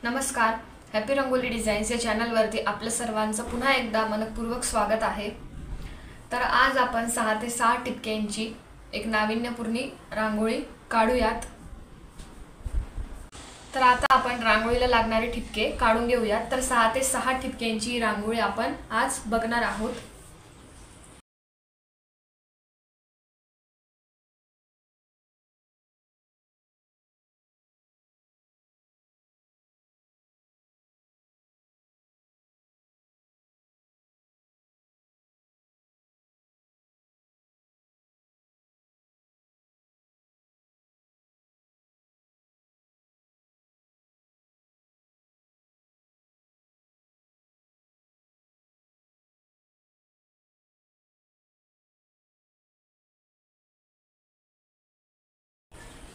नमस्कार. Happy rangoli designs या चॅनलवरती आपलं सर्वांचं पुन्हा एकदा मनपूर्वक स्वागत आहे. तर आज आपण 6 ते 6 ठिपक्यांची एक नाविन्यपूर्ण रांगोळी काढूयात. तर आता आपण रांगोळीला लागणारे ठिपके काढून घेऊयात. तर 6 ते 6 ठिपक्यांची रांगोळी आपण आज बघणार आहोत.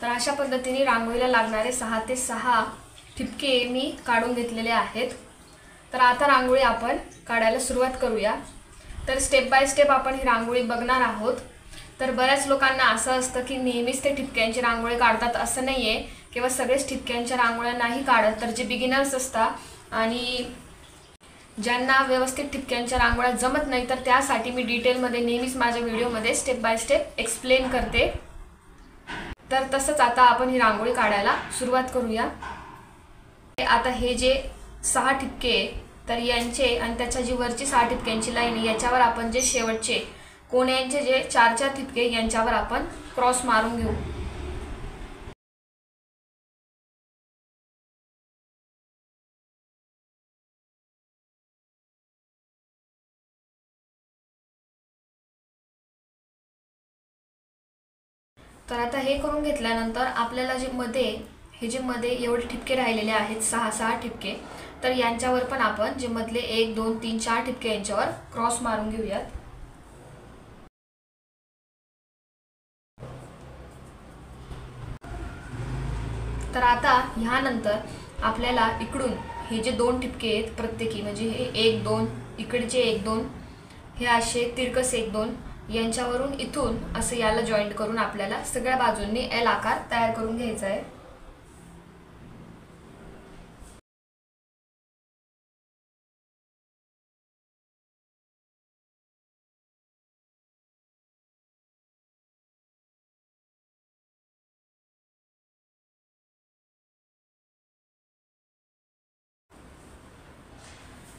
तर अशा पद्धतीने रांगोळीला लागणारे 6 ते 6 ठिपके मी काढून घेतलेले आहेत. तर आता रांगोळी आपण काढायला सुरुवात करूया. तर स्टेप बाय स्टेप आपण ही रांगोळी बघणार आहोत. तर बऱ्याच लोकांना असं असतं की नेहमीच ते ठिपक्यांची रांगोळी काढतात असं नाही आहे, किंवा सगळेच ठिपक्यांच्या रांगोळ्या नाही काढत. तर जे बिगिनर्स असतात आणि ज्यांना व्यवस्थित ठिपक्यांच्या रांगोळ्या जमत नाही, तर त्यासाठी मी डिटेलमध्ये नेहमीच माझ्या व्हिडिओमध्ये स्टेप बाय स्टेप एक्सप्लेन करते. तर तसंच आता आपण ही रांगोळी काढायला सुरुवात करूया. आता हे जे 6 ठिपके तर यांचे आणि त्याच्या जी वरची 6 ठिपक्यांची लाईन याच्यावर आपण जे शेवटचे कोण्यांचे जे 4-4 ठिपके यांच्यावर आपण क्रॉस मारून घेऊ. तर आता हे करून घेतल्यानंतर आपल्याला जे मध्ये एवढे ठिपके राहिलेले आहेत 6-6 ठिपके, तर यांच्यावर पण आपण जे मधले 1 2 3 4 ठिपके यांच्यावर क्रॉस मारून घेऊयात. तर आता ह्यानंतर आपल्याला इकडून हे जे 2 ठिपके आहेत प्रत्येकी, म्हणजे हे 1 2 इकडचे 1 2 हे असे तिरकस 1 2 यांच्यावरून इथून असं याला जॉईंट करून आपल्याला सगळ्या बाजूंनी एल आकार तयार करून घ्यायचा आहे.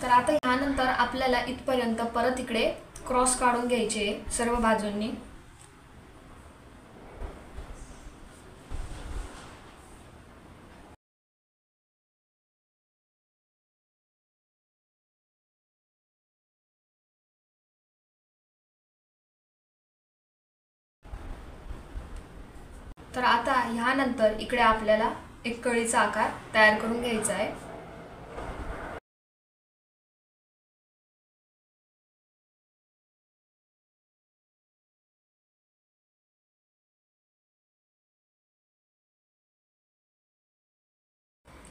तर आता ह्यानंतर आपल्याला इथपर्यंत परत इकडे क्रॉस काढून घ्यायचे सर्व बाजूंनी. तर आता ह्यानंतर इकडे आपल्याला एक कळीचा आकार तयार करून घ्यायचा आहे.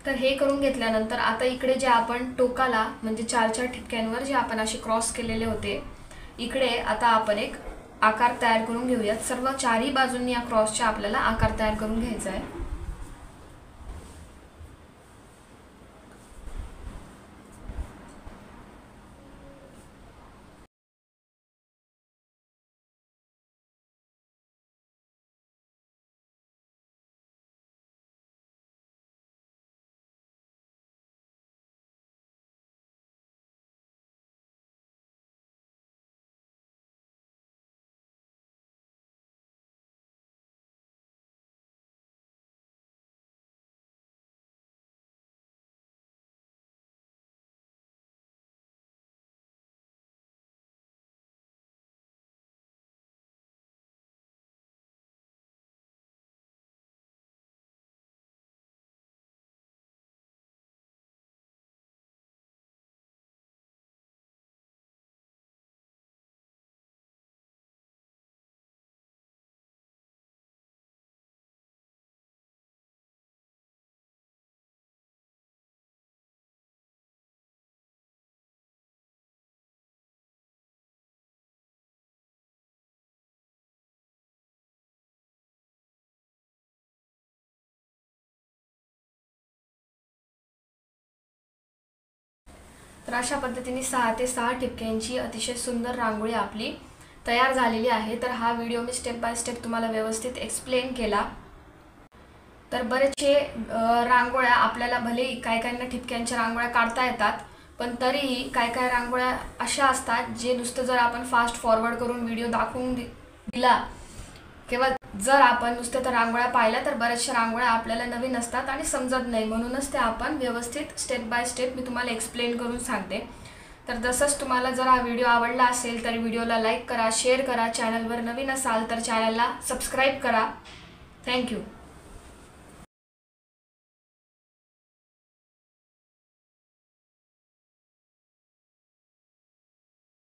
तर हे करून घेतल्यानंतर आता इकडे जे आपण टोकाला म्हणजे 4-4 ठिपक्यांवर जे आपण असे क्रॉस केलेले होते, इकडे आता आपण एक आकार तयार करून घेऊयात. सर्व चारही बाजूंनी या क्रॉसचा आपल्याला आकार तयार करून घ्यायचा आहे. तर अशा पद्धतीने 6 ते 6 ठिपक्यांची अतिशय सुंदर रांगोळी आपली तयार झालेली आहे। तर हा video me step by step तुम्हाला व्यवस्थित एक्सप्लेन केला। तर बरेचसे रांगोळ्या आपल्याला भले काही काहींना ठिपक्यांच्या रांगोळ्या काढता येतात, पण तरीही काही काही रांगोळ्या अशा असतात जे नुसतं जर आपण फास्ट फॉरवर्ड करून व्हिडिओ दाखवून दिला किंवा जर आपण नुसतं त्या रांगोळ्या पाहिल्या तर बऱ्याचशा रांगोळ्या आपल्याला नवीन असतात आणि समजत नाही। म्हणूनच ते आपण व्यवस्थित स्टेप बाय स्टेप मी तुम्हाला एक्सप्लेन करून सांगते। तर जसंच तुम्हाला जर हा व्हिडिओ आवडला असेल तर व्हिडिओला लाईक करा, शेअर करा, चॅनलवर नवीन असाल तर चॅनलला सबस्क्राईब करा। थँक्यू।